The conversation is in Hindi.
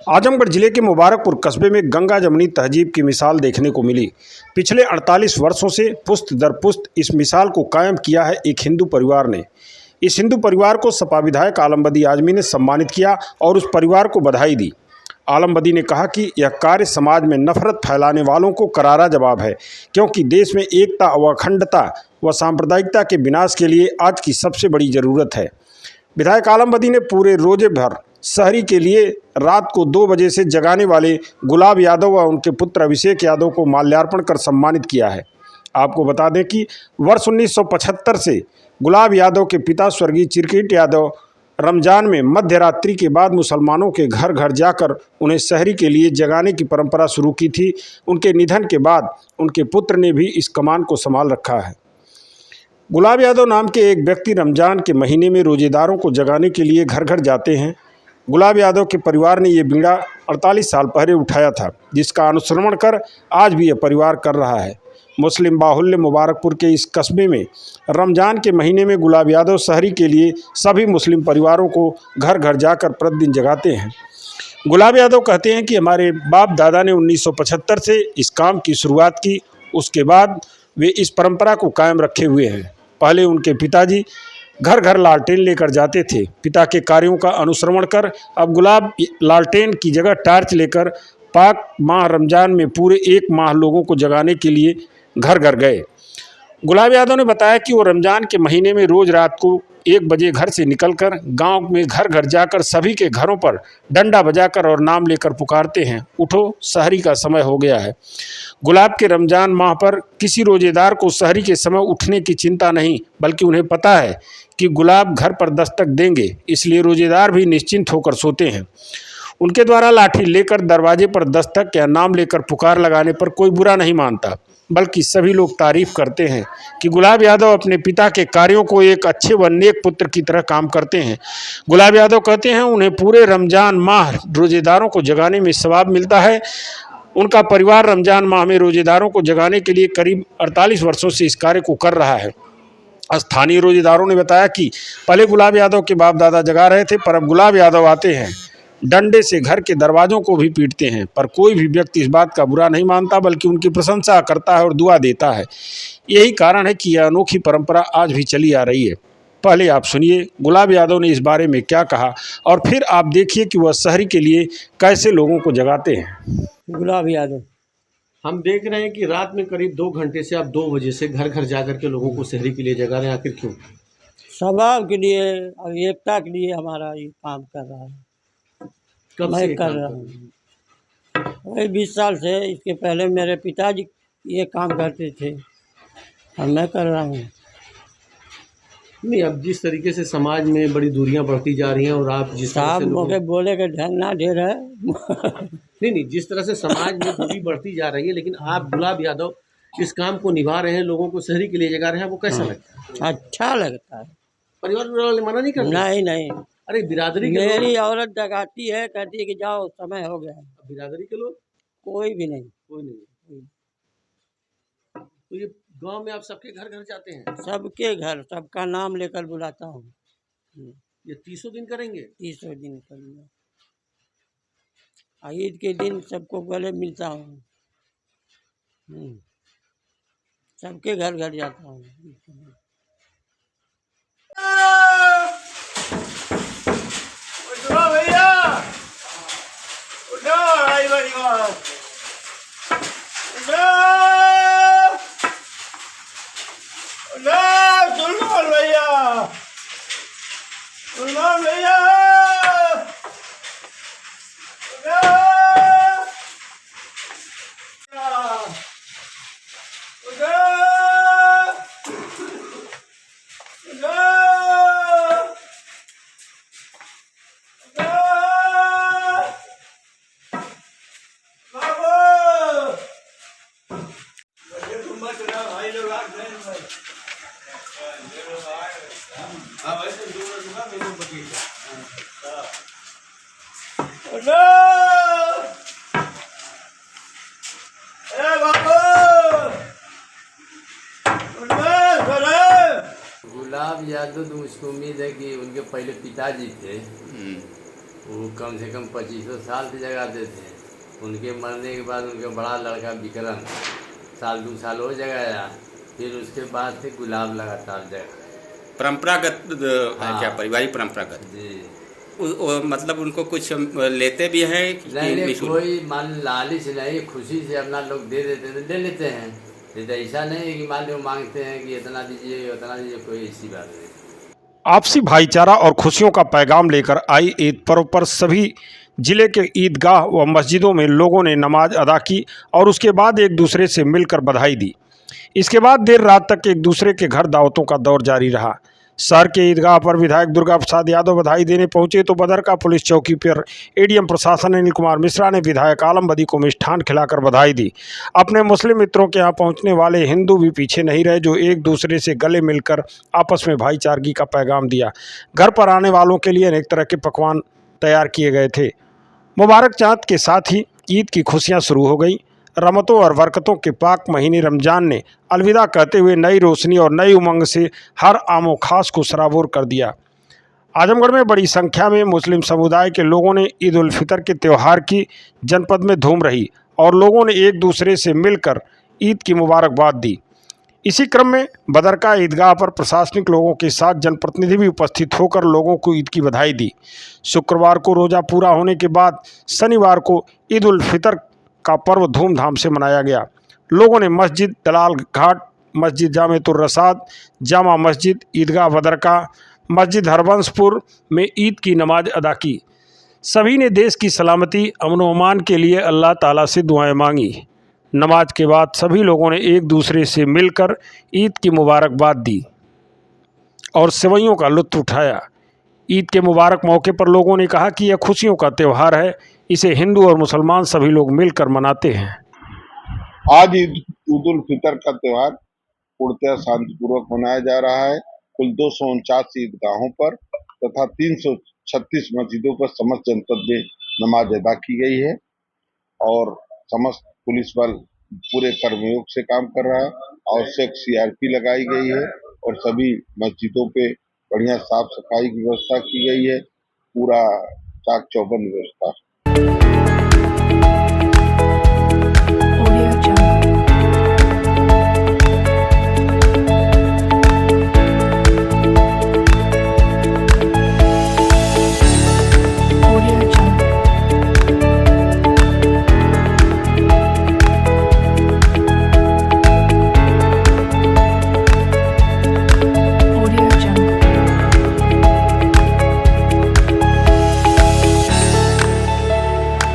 आजमगढ़ जिले के मुबारकपुर कस्बे में गंगा जमुनी तहजीब की मिसाल देखने को मिली। पिछले 48 वर्षों से पुश्त दर पुश्त इस मिसाल को कायम किया है एक हिंदू परिवार ने। इस हिंदू परिवार को सपा विधायक आलम बदी आजमी ने सम्मानित किया और उस परिवार को बधाई दी। आलम बदी ने कहा कि यह कार्य समाज में नफरत फैलाने वालों को करारा जवाब है, क्योंकि देश में एकता व अखंडता व सांप्रदायिकता के विनाश के लिए आज की सबसे बड़ी ज़रूरत है। विधायक आलम बदी ने पूरे रोजे भर शहरी के लिए रात को 2 बजे से जगाने वाले गुलाब यादव व उनके पुत्र अभिषेक यादव को माल्यार्पण कर सम्मानित किया है। आपको बता दें कि वर्ष 1975 से गुलाब यादव के पिता स्वर्गीय चिरकिट यादव रमज़ान में मध्य रात्रि के बाद मुसलमानों के घर घर जाकर उन्हें शहरी के लिए जगाने की परंपरा शुरू की थी। उनके निधन के बाद उनके पुत्र ने भी इस कमान को संभाल रखा है। गुलाब यादव नाम के एक व्यक्ति रमज़ान के महीने में रोजेदारों को जगाने के लिए घर घर जाते हैं। गुलाब यादव के परिवार ने ये बीड़ा 48 साल पहले उठाया था, जिसका अनुसरण कर आज भी यह परिवार कर रहा है। मुस्लिम बाहुल्य मुबारकपुर के इस कस्बे में रमज़ान के महीने में गुलाब यादव शहरी के लिए सभी मुस्लिम परिवारों को घर घर जाकर प्रतिदिन जगाते हैं। गुलाब यादव कहते हैं कि हमारे बाप दादा ने 1975 से इस काम की शुरुआत की। उसके बाद वे इस परंपरा को कायम रखे हुए हैं। पहले उनके पिताजी घर घर लालटेन लेकर जाते थे। पिता के कार्यों का अनुसरण कर अब गुलाब लालटेन की जगह टार्च लेकर पाक माह रमज़ान में पूरे 1 माह लोगों को जगाने के लिए घर घर गए। गुलाब यादव ने बताया कि वो रमज़ान के महीने में रोज़ रात को 1 बजे घर से निकलकर गांव में घर घर जाकर सभी के घरों पर डंडा बजाकर और नाम लेकर पुकारते हैं, उठो शहरी का समय हो गया है। गुलाब के रमज़ान माह पर किसी रोजेदार को शहरी के समय उठने की चिंता नहीं, बल्कि उन्हें पता है कि गुलाब घर पर दस्तक देंगे, इसलिए रोजेदार भी निश्चिंत होकर सोते हैं। उनके द्वारा लाठी लेकर दरवाजे पर दस्तक या नाम लेकर पुकार लगाने पर कोई बुरा नहीं मानता, बल्कि सभी लोग तारीफ करते हैं कि गुलाब यादव अपने पिता के कार्यों को एक अच्छे व नेक पुत्र की तरह काम करते हैं। गुलाब यादव कहते हैं उन्हें पूरे रमज़ान माह रोजेदारों को जगाने में सवाब मिलता है। उनका परिवार रमज़ान माह में रोजेदारों को जगाने के लिए करीब 48 वर्षों से इस कार्य को कर रहा है। स्थानीय रोजेदारों ने बताया कि पहले गुलाब यादव के बाप दादा जगा रहे थे, पर अब गुलाब यादव आते हैं, डंडे से घर के दरवाज़ों को भी पीटते हैं, पर कोई भी व्यक्ति इस बात का बुरा नहीं मानता, बल्कि उनकी प्रशंसा करता है और दुआ देता है। यही कारण है कि यह अनोखी परंपरा आज भी चली आ रही है। पहले आप सुनिए गुलाब यादव ने इस बारे में क्या कहा, और फिर आप देखिए कि वह शहरी के लिए कैसे लोगों को जगाते हैं। गुलाब यादव, हम देख रहे हैं कि रात में करीब 2 घंटे से आप 2 बजे से घर घर जाकर के लोगों को शहरी के लिए जगा रहे हैं, आखिर क्यों? स्वभाव के लिए और एकता के लिए हमारा ये काम कर रहा है। कब मैं से कर रहा हूँ वही 20 साल से। इसके पहले मेरे पिताजी ये काम करते थे और मैं कर रहा हूँ। नहीं, अब जिस तरीके से समाज में बड़ी दूरियां बढ़ती जा रही हैं और आप जिस तरह साहब से मोके बोले के ढंग ना ढेर है। नहीं, जिस तरह से समाज में दूरी बढ़ती जा रही है, लेकिन आप गुलाब यादव इस काम को निभा रहे हैं, लोगों को शहरी के लिए जगा रहे हैं, वो कैसा लगता है? अच्छा लगता है। परिवार वाले मना नहीं करते? नहीं नहीं, अरे बिरादरी के मेरी औरत जगाती है, कहती है कि जाओ समय हो गया है। बिरादरी के लोग कोई भी नहीं। कोई नहीं। तो ये गांव में आप सबके घर घर जाते हैं? सबके घर, सबका नाम लेकर बुलाता हूँ। ये 30 दिन करेंगे? 30 दिन करूँगा। ईद के दिन सबको गले मिलता हूँ। सबके घर घर जाता हूँ। गुलाब यादव तो मुझको उम्मीद है कि उनके पहले पिताजी थे, वो कम से कम 2500 साल से जगाते थे। उनके मरने के बाद उनका बड़ा लड़का विक्रम साल 2 साल हो जगाया। फिर उसके बाद से गुलाब लगातार जगा। परंपरागत है क्या, हाँ पारिवारिक परंपरागत? जी। मतलब उनको कुछ लेते भी हैं कि नहीं नहीं, निःशुल्क? कोई मान लालच नहीं, खुशी से अपना लोग दे देते थे, ले लेते हैं। ये तो ऐसा नहीं है कि मान लो मांगते हैं कि इतना दीजिए उतना दीजिए, कोई ऐसी बात नहीं। आपसी भाईचारा और खुशियों का पैगाम लेकर आई ईद पर्व पर सभी जिले के ईदगाह व मस्जिदों में लोगों ने नमाज अदा की और उसके बाद एक दूसरे से मिलकर बधाई दी। इसके बाद देर रात तक एक दूसरे के घर दावतों का दौर जारी रहा। शहर के ईदगाह पर विधायक दुर्गा प्रसाद यादव बधाई देने पहुंचे तो बदरका पुलिस चौकी पर एडीएम प्रशासन अनिल कुमार मिश्रा ने विधायक आलम बदी को मिष्ठान खिलाकर बधाई दी। अपने मुस्लिम मित्रों के यहाँ पहुंचने वाले हिंदू भी पीछे नहीं रहे, जो एक दूसरे से गले मिलकर आपस में भाईचारगी का पैगाम दिया। घर पर आने वालों के लिए अनेक तरह के पकवान तैयार किए गए थे। मुबारक चाँद के साथ ही ईद की खुशियाँ शुरू हो गई। रहमतों और बरकतों के पाक महीने रमज़ान ने अलविदा कहते हुए नई रोशनी और नई उमंग से हर आमो खास को सराबोर कर दिया। आजमगढ़ में बड़ी संख्या में मुस्लिम समुदाय के लोगों ने ईद उल फितर के त्यौहार की जनपद में धूम रही और लोगों ने एक दूसरे से मिलकर ईद की मुबारकबाद दी। इसी क्रम में बदरका ईदगाह पर प्रशासनिक लोगों के साथ जनप्रतिनिधि भी उपस्थित होकर लोगों को ईद की बधाई दी। शुक्रवार को रोज़ा पूरा होने के बाद शनिवार को ईद उल फितर का पर्व धूमधाम से मनाया गया। लोगों ने मस्जिद दलाल घाट, मस्जिद जामेतुर रसाद, जामा मस्जिद, ईदगाह बदरका, मस्जिद हरबंसपुर में ईद की नमाज अदा की। सभी ने देश की सलामती, अमन व अमान के लिए अल्लाह ताला से दुआएं मांगी। नमाज के बाद सभी लोगों ने एक दूसरे से मिलकर ईद की मुबारकबाद दी और सेवइयों का लुत्फ़ उठाया। ईद के मुबारक मौके पर लोगों ने कहा कि यह खुशियों का त्यौहार है, इसे हिंदू और मुसलमान सभी लोग मिलकर मनाते हैं। आज ईद उल फितर का त्यौहार पूर्णतः शांतिपूर्वक मनाया जा रहा है। कुल 249 ईदगाहों पर तथा 336 मस्जिदों पर समस्त जनपद में नमाज अदा की गई है और समस्त पुलिस बल पूरे कर्मयोग से काम कर रहा है। आवश्यक सीआरपी लगाई गई है और सभी मस्जिदों पे बढ़िया साफ सफाई की व्यवस्था की गई है। पूरा चाक चौबंद व्यवस्था।